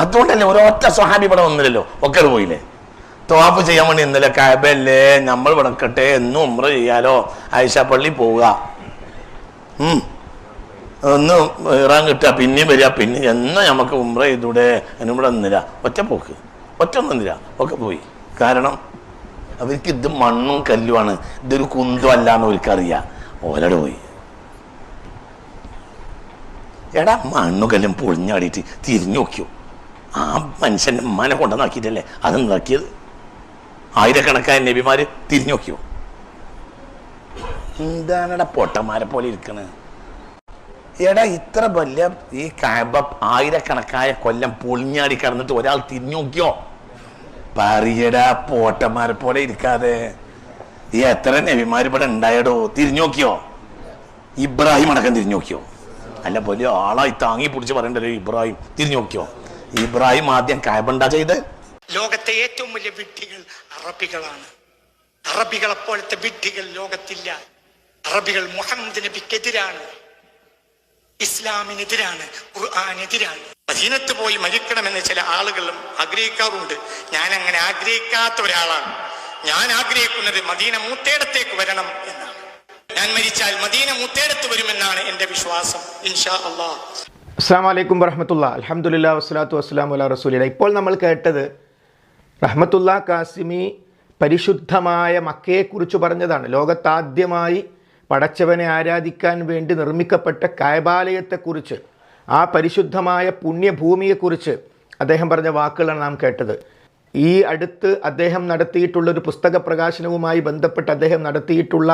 അതുകൊണ്ടല്ലേ ഒരൊറ്റ സ്വഹാബി ഇവിടെ വന്നില്ലല്ലോ, ഒക്കെ പോയില്ലേ. തവാഫ് ചെയ്യാൻ വേണ്ടി ഇന്നലെ കഅബല്ലേ നമ്മൾ വിടക്കട്ടെ, എന്നും ഉംറ ചെയ്യാലോ, ആയിഷ പള്ളി പോവുക, ഒന്ന് ഇറാൻ കിട്ടുക, പിന്നെയും വരിക, പിന്നെ എന്നാ നമുക്ക് ഉംറ ചെയ്തൂടെ, അതിനിവിടെ നിന്നില്ല. ഒറ്റ പോക്ക്, ഒറ്റ നിന്നില്ല, ഒക്കെ പോയി. കാരണം അവർക്ക് ഇത് മണ്ണും കല്ലുമാണ്, ഇതൊരു കുന്തം അല്ലാന്ന് അവർക്കറിയാം. ഓലടെ പോയി. എടാ മണ്ണും കല്ലും പൊളിഞ്ഞാടിയിട്ട് തിരിഞ്ഞു നോക്കിയോ, ആ മനുഷ്യൻ്റെ ഉമ്മാനെ കൊണ്ടുവന്നാക്കിയിട്ടല്ലേ അതുണ്ടാക്കിയത്. ആയിരക്കണക്കായ നബിമാര് തിരിഞ്ഞു നോക്കിയോ. എന്താണെടാ പൊട്ടന്മാരെ പോലെ ഇരിക്കണേ. എടാ ഇത്ര വലിയ ഈ കഅബ ആയിരക്കണക്കായ കൊല്ലം പൊളിഞ്ഞാടി കിടന്നിട്ട് ഒരാൾ തിരിഞ്ഞു നോക്കിയോ? പറയടാ പോട്ടന്മാരെ പോലെ ഇരിക്കാതെ. ഈ എത്ര നബിമാർ ഇവിടെ ഉണ്ടായടോ, തിരിഞ്ഞു നോക്കിയോ? ഇബ്രാഹിം അടക്കം തിരിഞ്ഞു നോക്കിയോ? അല്ല വലിയ ആളായി താങ്ങി പിടിച്ച് പറയണ്ടല്ലോ ഇബ്രാഹിം, തിരിഞ്ഞു നോക്കിയോ? ഇബ്രാഹിം ആദ്യം കഅബ ഉണ്ടാ ചെയ്ത്. ലോകത്തെ ഏറ്റവും വലിയ വിഡ്ഢികൾ അറബികളാണ്. അറബികളെ പോലത്തെ വിഡ്ഢികൾ ലോകത്തില്ല. അറബികൾ മുഹമ്മദ് നബിക്കെതിരാണ്, ഇസ്ലാമിനെതിരാണ്, ഖുർആനെതിരാണ്. മദീനത്ത് പോയി മരിക്കണമെന്ന് ചില ആളുകളും ആഗ്രഹിക്കാറുണ്ട്. ഞാൻ അങ്ങനെ ആഗ്രഹിക്കാത്ത ഒരാളാണ്. ഞാൻ ആഗ്രഹിക്കുന്നത് മദീന മൂത്തേടത്തേക്ക് വരണം എന്നാണ്. ഞാൻ മരിച്ചാൽ മദീന മൂത്തേടത്ത് വരുമെന്നാണ് എൻ്റെ വിശ്വാസം, ഇൻഷാ അല്ലാഹ്. അസ്സലാമു അലൈക്കും വറഹ്മത്തുള്ളാഹി. അൽഹംദുലില്ലാഹി വസ്സലാത്തു വസ്സലാമു അലാ റസൂലില്ലാഹ്. ഇപ്പോൾ നമ്മൾ കേട്ടത് റഹ്മത്തുള്ളാ കാസിമി പരിശുദ്ധമായ മക്കയെക്കുറിച്ച് പറഞ്ഞതാണ്. ലോകത്താദ്യമായി പടച്ചവനെ ആരാധിക്കാൻ വേണ്ടി നിർമ്മിക്കപ്പെട്ട കഅബാലയത്തെക്കുറിച്ച്, ആ പരിശുദ്ധമായ പുണ്യഭൂമിയെക്കുറിച്ച് അദ്ദേഹം പറഞ്ഞ വാക്കുകളാണ് നാം കേട്ടത്. ഈ അടുത്ത് അദ്ദേഹം നടത്തിയിട്ടുള്ളൊരു പുസ്തക പ്രകാശനവുമായി ബന്ധപ്പെട്ട് അദ്ദേഹം നടത്തിയിട്ടുള്ള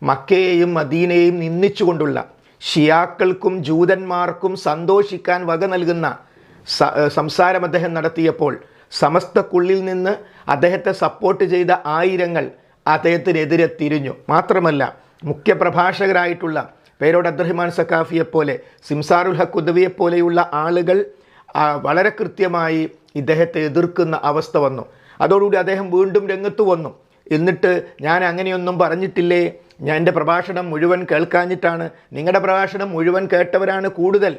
മക്കയെയും മദീനയെയും നിന്ദിച്ചുകൊണ്ടുള്ള, ഷിയാക്കൾക്കും ജൂതന്മാർക്കും സന്തോഷിക്കാൻ വക നൽകുന്ന സംസാരം അദ്ദേഹം നടത്തിയപ്പോൾ സമസ്തക്കുള്ളിൽ നിന്ന് അദ്ദേഹത്തെ സപ്പോർട്ട് ചെയ്ത ആയിരങ്ങൾ അദ്ദേഹത്തിനെതിരെ തിരിഞ്ഞു. മാത്രമല്ല മുഖ്യപ്രഭാഷകരായിട്ടുള്ള പേരോട് അബ്ദുറഹ്മാൻ സഖാഫിയെപ്പോലെ, സിംസാറുൽ ഹഖ് ഉദവിയെപ്പോലെയുള്ള ആളുകൾ വളരെ കൃത്യമായി ഇദ്ദേഹത്തെ എതിർക്കുന്ന അവസ്ഥ വന്നു. അതോടുകൂടി അദ്ദേഹം വീണ്ടും രംഗത്ത് വന്നു. എന്നിട്ട് ഞാൻ അങ്ങനെയൊന്നും പറഞ്ഞിട്ടില്ലേ, ഞാൻ എൻ്റെ പ്രഭാഷണം മുഴുവൻ കേൾക്കാഞ്ഞിട്ടാണ്. നിങ്ങളുടെ പ്രഭാഷണം മുഴുവൻ കേട്ടവരാണ് കൂടുതൽ.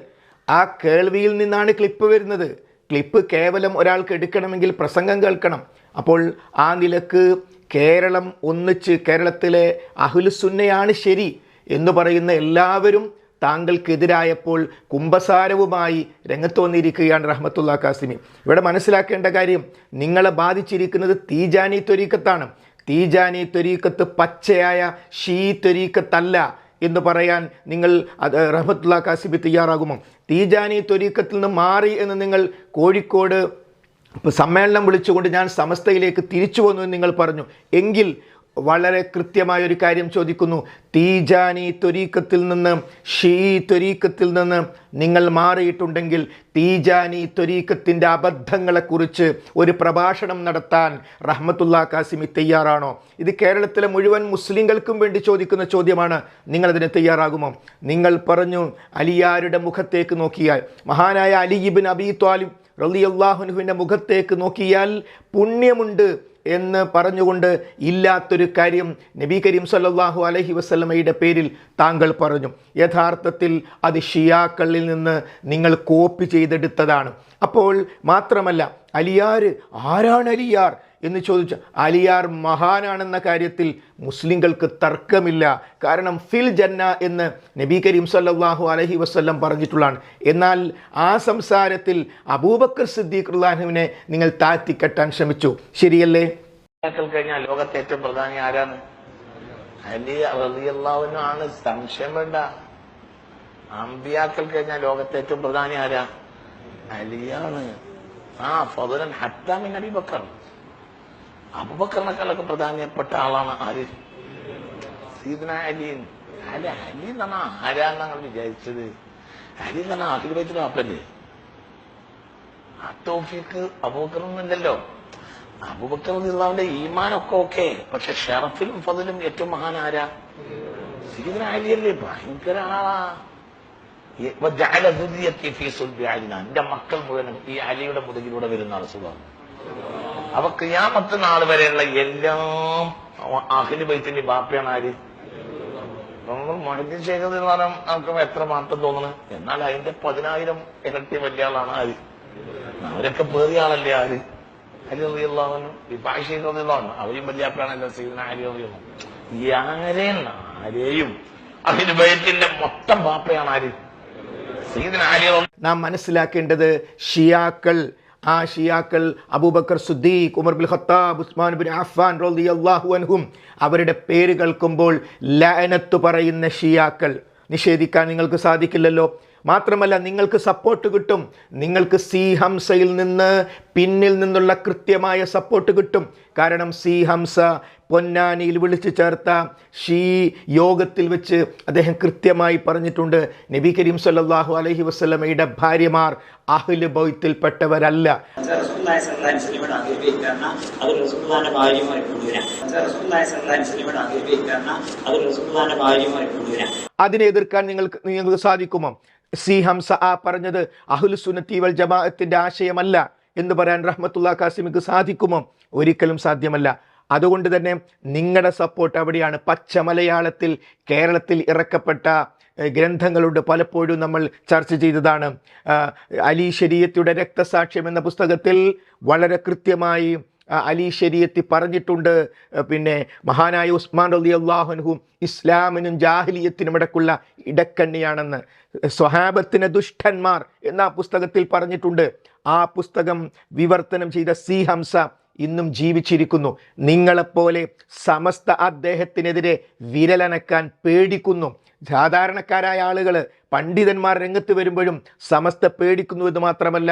ആ കേൾവിയിൽ നിന്നാണ് ക്ലിപ്പ് വരുന്നത്. ക്ലിപ്പ് കേവലം ഒരാൾക്ക് എടുക്കണമെങ്കിൽ പ്രസംഗം കേൾക്കണം. അപ്പോൾ ആ നിലക്ക് കേരളം ഒന്നിച്ച്, കേരളത്തിലെ അഹ്ലുസുന്നയാണ് ശരി എന്ന് പറയുന്ന എല്ലാവരും താങ്കൾക്കെതിരായപ്പോൾ കുമ്പസാരവുമായി രംഗത്ത് വന്നിരിക്കുകയാണ് റഹ്മത്തുള്ളാ കാസിമി. ഇവിടെ മനസ്സിലാക്കേണ്ട കാര്യം, നിങ്ങളെ ബാധിച്ചിരിക്കുന്നത് തീജാനി ത്വരീക്കത്താണ്. തീജാനി ത്വരീക്കത്ത് പച്ചയായ ഷീ ത്വരീക്കത്തല്ല എന്ന് പറയാൻ നിങ്ങൾ റഹ്മത്തുള്ളാ കാസിമി തയ്യാറാകുമോ? തീജാനി ത്വരീക്കത്തിൽ നിന്ന് മാറി എന്ന് നിങ്ങൾ കോഴിക്കോട് സമ്മേളനം വിളിച്ചുകൊണ്ട് ഞാൻ സമസ്തയിലേക്ക് തിരിച്ചു വന്നു എന്ന് നിങ്ങൾ പറഞ്ഞു. എങ്കിൽ വളരെ കൃത്യമായൊരു കാര്യം ചോദിക്കുന്നു. തീജാനി ത്വരീക്കത്തിൽ നിന്ന്, ഷീ ത്വരീക്കത്തിൽ നിന്ന് നിങ്ങൾ മാറിയിട്ടുണ്ടെങ്കിൽ തീജാനി ത്വരീക്കത്തിൻ്റെ അബദ്ധങ്ങളെക്കുറിച്ച് ഒരു പ്രഭാഷണം നടത്താൻ റഹ്മത്തുള്ളാ കാസിമി തയ്യാറാണോ? ഇത് കേരളത്തിലെ മുഴുവൻ മുസ്ലിങ്ങൾക്കും വേണ്ടി ചോദിക്കുന്ന ചോദ്യമാണ്. നിങ്ങളതിന് തയ്യാറാകുമോ? നിങ്ങൾ പറഞ്ഞു അലിയാരുടെ മുഖത്തേക്ക് നോക്കിയാൽ, മഹാനായ അലി ഇബ്നു അബീ ത്വാലിബ് റളിയല്ലാഹു അൻഹുവിൻ്റെ മുഖത്തേക്ക് നോക്കിയാൽ പുണ്യമുണ്ട് എന്ന് പറഞ്ഞുകൊണ്ട് ഇല്ലാത്തൊരു കാര്യം നബി കരീം സല്ലല്ലാഹു അലൈഹി വസല്ലമയുടെ പേരിൽ താങ്കൾ പറഞ്ഞു. യഥാർത്ഥത്തിൽ അത് ഷിയാക്കളിൽ നിന്ന് നിങ്ങൾ കോപ്പി ചെയ്തെടുത്തതാണ്. അപ്പോൾ മാത്രമല്ല, അലിയാർ ആരാണ് അലിയാർ എന്ന് ചോദിച്ചു. അലിയാർ മഹാനാണെന്ന കാര്യത്തിൽ മുസ്ലിങ്ങൾക്ക് തർക്കമില്ല. കാരണം ഫിൽ ജന്ന എന്ന് നബി കരീം സല്ലല്ലാഹു അലൈഹി വസല്ലം പറഞ്ഞിട്ടുള്ളതാണ്. എന്നാൽ ആ സംസാരത്തിൽ അബൂബക്കർ സിദ്ദീഖ് റളിയല്ലാഹുവിനെ നിങ്ങൾ താഴ്ത്തിക്കെട്ടാൻ ശ്രമിച്ചു. ശരിയല്ലേ? കഴിഞ്ഞാൽ ലോകത്തെ ഏറ്റവും പ്രധാനി ആരാണ്? അലി റളിയല്ലാഹു അൻഹു ആണ്, സംശയം വേണ്ട. അമ്പിയാക്കൾ കഴിഞ്ഞാൽ ലോകത്തെ ഏറ്റവും പ്രധാനി ആരാ? അലിയാണ്. ഫദലൻ ഹത്താ മിൻ അബീ ബക്കർ. അബൂബക്കറിനേക്കാളൊക്കെ പ്രധാനപ്പെട്ട ആളാണ് ആര്? സയ്യിദുന അലി. അലി എന്നാണ് ആരാന്ന് ഞങ്ങൾ വിചാരിച്ചത്? അലി എന്നാണ് അഹ്ലുൽ ബൈത്തുൽ വാപ്പല്ലേ? ആ തൗഫീഖ് അബൂബക്കറൊന്നുമില്ലല്ലോ. അബൂബക്കർ റളിയല്ലാഹുവിന്റെ ഈമാനൊക്കെ ഓക്കെ, പക്ഷെ ഷറഫിലും ഫദലും ഏറ്റവും മഹാൻ ആരാ? സയ്യിദുന അലിയല്ലേ? ഭയങ്കര ആളാ. എന്റെ മക്കൾ മുഴുവനും ഈ അലിയുടെ മുതുകിലൂടെ വരുന്ന സുഖം. അവ ഖിയാമത്ത് നാൾ വരെയുള്ള എല്ലാം അഹ്ലു ബൈത്തിന്റെ ബാപ്പയാണ് ആര്? മുഹദ്ദിസ് ശൈഖ് എന്ന് പറഞ്ഞാൽ നമുക്ക് എത്ര മാറ്റം തോന്നുന്നു. എന്നാൽ അതിന്റെ 10,000 ഇരട്ടി വലിയ ആളാണ് ആര്? അവരൊക്കെ പേറിയ ആളല്ലേ ആര്? അലി റളിയല്ലാഹു അൻഹു, വിഭാഷ റളിയല്ലാഹു അൻഹു, അവരും വല്യാപ്പാണല്ലോ സയ്യിദുനാ അലി റളിയല്ലാഹു അൻഹു. ആരെയും അതിന് ബൈത്തിന്റെ മൊത്തം ബാപ്പയാണ് ആര്? സയ്യിദുനാ അലി. നാം മനസ്സിലാക്കേണ്ടത് ഷിയാക്കൾ, ആ ഷിയാക്കൾ Abu Bakr Siddiq, Umar bin Khattab, Usman bin Affan റളിയല്ലാഹു അൻഹും അവരുടെ പേര് കേൾക്കുമ്പോൾ ലഅനത്ത് പറയുന്ന ഷിയാക്കൾ നിഷേധിക്കാൻ നിങ്ങൾക്ക് സാധിക്കില്ലല്ലോ. മാത്രമല്ല നിങ്ങൾക്ക് സപ്പോർട്ട് കിട്ടും. നിങ്ങൾക്ക് സി ഹംസയിൽ നിന്ന് പിന്നിൽ നിന്നുള്ള കൃത്യമായ സപ്പോർട്ട് കിട്ടും. കാരണം സി ഹംസ പൊന്നാനിയിൽ വിളിച്ചു ചേർത്ത ഷീ യോഗത്തിൽ വെച്ച് അദ്ദേഹം കൃത്യമായി പറഞ്ഞിട്ടുണ്ട്, നബി കരീം സല്ലല്ലാഹു അലൈഹി വസല്ലമയുടെ ഭാര്യമാർ അഹ്ലു ബൈത്തിൽപ്പെട്ടവരല്ല. അതിനെ എതിർക്കാൻ നിങ്ങൾക്ക് സാധിക്കുമോ? സി ഹംസ പറഞ്ഞത് അഹ്ലു സുന്നത്തി വൽ ജമാഅത്തിന്റെ ആശയമല്ല എന്ന് പറയാൻ റഹ്മത്തുള്ളാഹി കാസിമിക്ക് സാധിക്കുമോ? ഒരിക്കലും സാധ്യമല്ല. അതുകൊണ്ട് തന്നെ നിങ്ങളുടെ സപ്പോർട്ട് അവിടെയാണ്. പച്ച മലയാളത്തിൽ കേരളത്തിൽ ഇറക്കപ്പെട്ട ഗ്രന്ഥങ്ങളുണ്ട്, പലപ്പോഴും നമ്മൾ ചർച്ച ചെയ്തതാണ്. അലി ശരീഅത്തിന്റെ രക്തസാക്ഷ്യം എന്ന പുസ്തകത്തിൽ വളരെ കൃത്യമായി അലി ശരീഅത്തി പറഞ്ഞിട്ടുണ്ട്, പിന്നെ മഹാനായ ഉസ്മാൻ റളിയല്ലാഹു അൻഹു ഇസ്ലാമിനും ജാഹിലിയത്തിനും ഇടക്കുള്ള ഇടക്കണ്ണിയാണെന്ന്. സ്വഹാബത്തിന് ദുഷ്ടന്മാർ എന്ന പുസ്തകത്തിൽ പറഞ്ഞിട്ടുണ്ട്. ആ പുസ്തകം വിവർത്തനം ചെയ്ത സി ഹംസ ഇന്നും ജീവിച്ചിരിക്കുന്നു. നിങ്ങളെപ്പോലെ സമസ്ത അദ്ദേഹത്തിനെതിരെ വിരലനക്കാൻ പേടിക്കുന്നു. സാധാരണക്കാരായ ആളുകൾ, പണ്ഡിതന്മാർ രംഗത്ത് വരുമ്പോഴും സമസ്ത പേടിക്കുന്നു എന്ന് മാത്രമല്ല,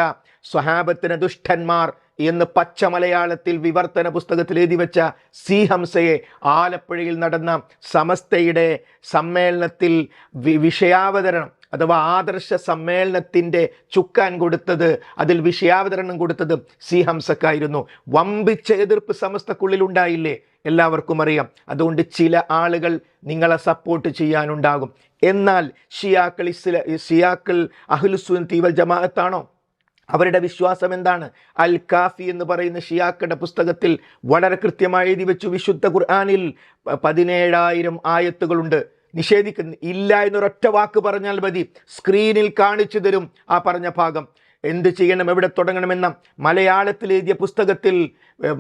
സ്വഹാബത്തിന് ദുഷ്ടന്മാർ എന്ന് പച്ച മലയാളത്തിൽ വിവർത്തന പുസ്തകത്തിൽ എഴുതി വെച്ച സി ഹംസയെ ആലപ്പുഴയിൽ നടന്ന സമസ്തയുടെ സമ്മേളനത്തിൽ വിഷയാവതരണം അഥവാ ആദർശ സമ്മേളനത്തിൻ്റെ ചുക്കാൻ കൊടുത്തത്, അതിൽ വിഷയാവതരണം കൊടുത്തത് സി ഹംസക്കായിരുന്നു. വമ്പിച്ച എതിർപ്പ് സമസ്തക്കുള്ളിൽ ഉണ്ടായില്ലേ, എല്ലാവർക്കും അറിയാം. അതുകൊണ്ട് ചില ആളുകൾ നിങ്ങളെ സപ്പോർട്ട് ചെയ്യാനുണ്ടാകും. എന്നാൽ ഷിയാക്കൾ അഹ്ലുസുന്നത്തി വൽ ജമാഅത്താണോ? അവരുടെ വിശ്വാസം എന്താണ്? അൽ കാഫി എന്ന് പറയുന്ന ഷിയാക്കളുടെ പുസ്തകത്തിൽ വളരെ കൃത്യമായി എഴുതി വെച്ചു, വിശുദ്ധ ഖുർആനിൽ 17,000 ആയത്തുകളുണ്ട്. നിഷേധിക്കുന്നു ഇല്ല എന്നൊരൊറ്റ വാക്ക് പറഞ്ഞാൽ മതി, സ്ക്രീനിൽ കാണിച്ചു തരും ആ പറഞ്ഞ ഭാഗം. എന്ത് ചെയ്യണം, എവിടെ തുടങ്ങണമെന്ന മലയാളത്തിൽ എഴുതിയ പുസ്തകത്തിൽ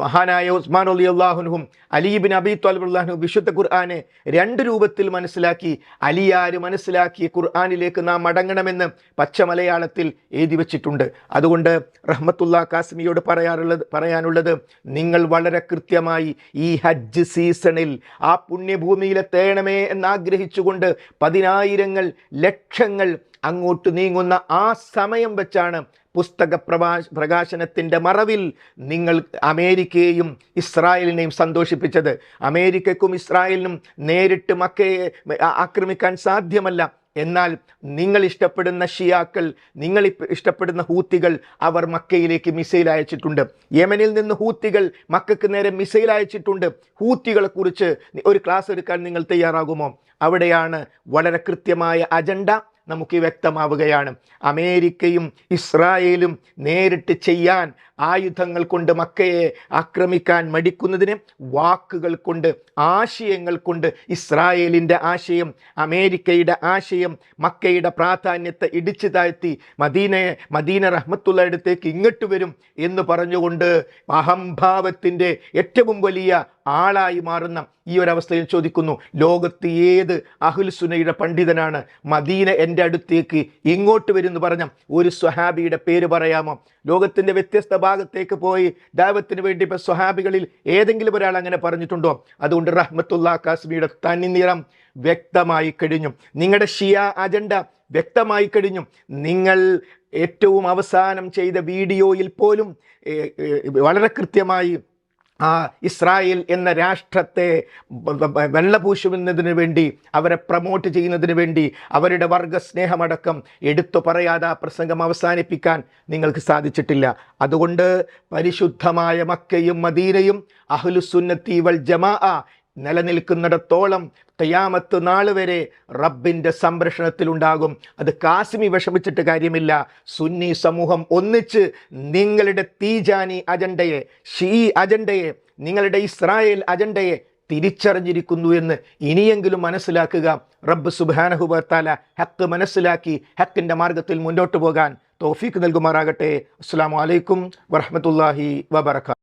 മഹാനായ ഉസ്മാൻ റളിയല്ലാഹു അൻഹു അലി ഇബ്നു അബീ ത്വാലിബ് റളിയല്ലാഹു അൻഹു വിശുദ്ധ ഖുർആനെ 2 രൂപത്തിൽ മനസ്സിലാക്കി. അലിയാര് മനസ്സിലാക്കിയ ഖുർആനിലേക്ക് നാം മടങ്ങണമെന്ന് പച്ച മലയാളത്തിൽ എഴുതി വച്ചിട്ടുണ്ട്. അതുകൊണ്ട് റഹ്മത്തുള്ളാഹി കാസിമിയോട് പറയാനുള്ളത് നിങ്ങൾ വളരെ കൃത്യമായി ഈ ഹജ്ജ് സീസണിൽ ആ പുണ്യഭൂമിയിലെത്തേണമേ എന്നാഗ്രഹിച്ചുകൊണ്ട് 10,000 ലക്ഷങ്ങൾ അങ്ങോട്ട് നീങ്ങുന്ന ആ സമയം വെച്ചാണ് പുസ്തക പ്രകാശനത്തിൻ്റെ മറവിൽ നിങ്ങൾ അമേരിക്കയെയും ഇസ്രായേലിനെയും സന്തോഷിപ്പിച്ചത്. അമേരിക്കയ്ക്കും ഇസ്രായേലിനും നേരിട്ട് മക്കയെ ആക്രമിക്കാൻ സാധ്യമല്ല. എന്നാൽ നിങ്ങൾ ഇഷ്ടപ്പെടുന്ന ഷിയാക്കൾ, നിങ്ങൾ ഇഷ്ടപ്പെടുന്ന ഹൂത്തികൾ, അവർ മക്കയിലേക്ക് മിസൈൽ അയച്ചിട്ടുണ്ട്. യമനിൽ നിന്ന് ഹൂത്തികൾ മക്കൾക്ക് നേരെ മിസൈൽ അയച്ചിട്ടുണ്ട്. ഹൂത്തികളെ കുറിച്ച് ഒരു ക്ലാസ് എടുക്കാൻ നിങ്ങൾ തയ്യാറാകുമോ? അവിടെയാണ് വളരെ കൃത്യമായ അജണ്ട നമുക്ക് വ്യക്തമാവുകയാണ്. അമേരിക്കയും ഇസ്രായേലും നേരിട്ട് ചെയ്യാൻ ആയുധങ്ങൾ കൊണ്ട് മക്കയെ ആക്രമിക്കാൻ മടിക്കുന്നതിന് വാക്കുകൾ കൊണ്ട്, ആശയങ്ങൾ കൊണ്ട് ഇസ്രായേലിൻ്റെ ആശയം, അമേരിക്കയുടെ ആശയം, മക്കയുടെ പ്രാധാന്യത്തെ ഇടിച്ചു താഴ്ത്തി മദീന റഹ്മത്തുള്ള അടുത്തേക്ക് ഇങ്ങോട്ട് വരും എന്ന് പറഞ്ഞുകൊണ്ട് അഹംഭാവത്തിൻ്റെ ഏറ്റവും വലിയ ആളായി മാറുന്ന ഈ ഒരവസ്ഥയിൽ ചോദിക്കുന്നു, ലോകത്ത് ഏത് അഹ്ലുസുന്നയുടെ പണ്ഡിതനാണ് മദീന എൻ്റെ അടുത്തേക്ക് ഇങ്ങോട്ട് വരും എന്ന് പറഞ്ഞ ഒരു സ്വഹാബിയുടെ പേര് പറയാമോ? ലോകത്തിൻ്റെ വ്യത്യസ്ത ഭാഗത്തേക്ക് പോയി ദഅവത്തിന് വേണ്ടി ഇപ്പോൾ സ്വഹാബികളിൽ ഏതെങ്കിലും ഒരാൾ അങ്ങനെ പറഞ്ഞിട്ടുണ്ടോ? അതുകൊണ്ട് റഹ്മത്തുള്ളാഹി കാസിമിയുടെ തനിനിറം വ്യക്തമായി കഴിഞ്ഞു. നിങ്ങളുടെ ഷിയ അജണ്ട വ്യക്തമായി കഴിഞ്ഞു. നിങ്ങൾ ഏറ്റവും അവസാനം ചെയ്ത വീഡിയോയിൽ പോലും വളരെ കൃത്യമായി ഇസ്രായേൽ എന്ന രാഷ്ട്രത്തെ വെള്ളപൂശുന്നതിന് വേണ്ടി, അവരെ പ്രൊമോട്ട് ചെയ്യുന്നതിന് വേണ്ടി, അവരുടെ വർഗസ്നേഹമടക്കം എടുത്തു പറയാതെ ആ പ്രസംഗം അവസാനിപ്പിക്കാൻ നിങ്ങൾക്ക് സാധിച്ചിട്ടില്ല. അതുകൊണ്ട് പരിശുദ്ധമായ മക്കയും മദീനയും അഹ്ലുസുന്നത്തി വൽ ജമാഅ നിലനിൽക്കുന്നിടത്തോളം ഖിയാമത്ത് നാൾ വരെ റബ്ബിൻ്റെ സംരക്ഷണത്തിലുണ്ടാകും. അത് കാസിമി വിഷമിച്ചിട്ട് കാര്യമില്ല. സുന്നി സമൂഹം ഒന്നിച്ച് നിങ്ങളുടെ തീജാനി അജണ്ടയെ, ഷീ അജണ്ടയെ, നിങ്ങളുടെ ഇസ്രായേൽ അജണ്ടയെ തിരിച്ചറിഞ്ഞിരിക്കുന്നു എന്ന് ഇനിയെങ്കിലും മനസ്സിലാക്കുക. റബ്ബ് സുബ്ഹാനഹു വ തആല ഹക്ക് മനസ്സിലാക്കി ഹക്കിൻ്റെ മാർഗത്തിൽ മുന്നോട്ട് പോകാൻ തൗഫീഖ് നൽകുമാറാകട്ടെ. അസ്സലാമു അലൈക്കും വറഹ്മത്തുള്ളാഹി വബറകാതുഹു.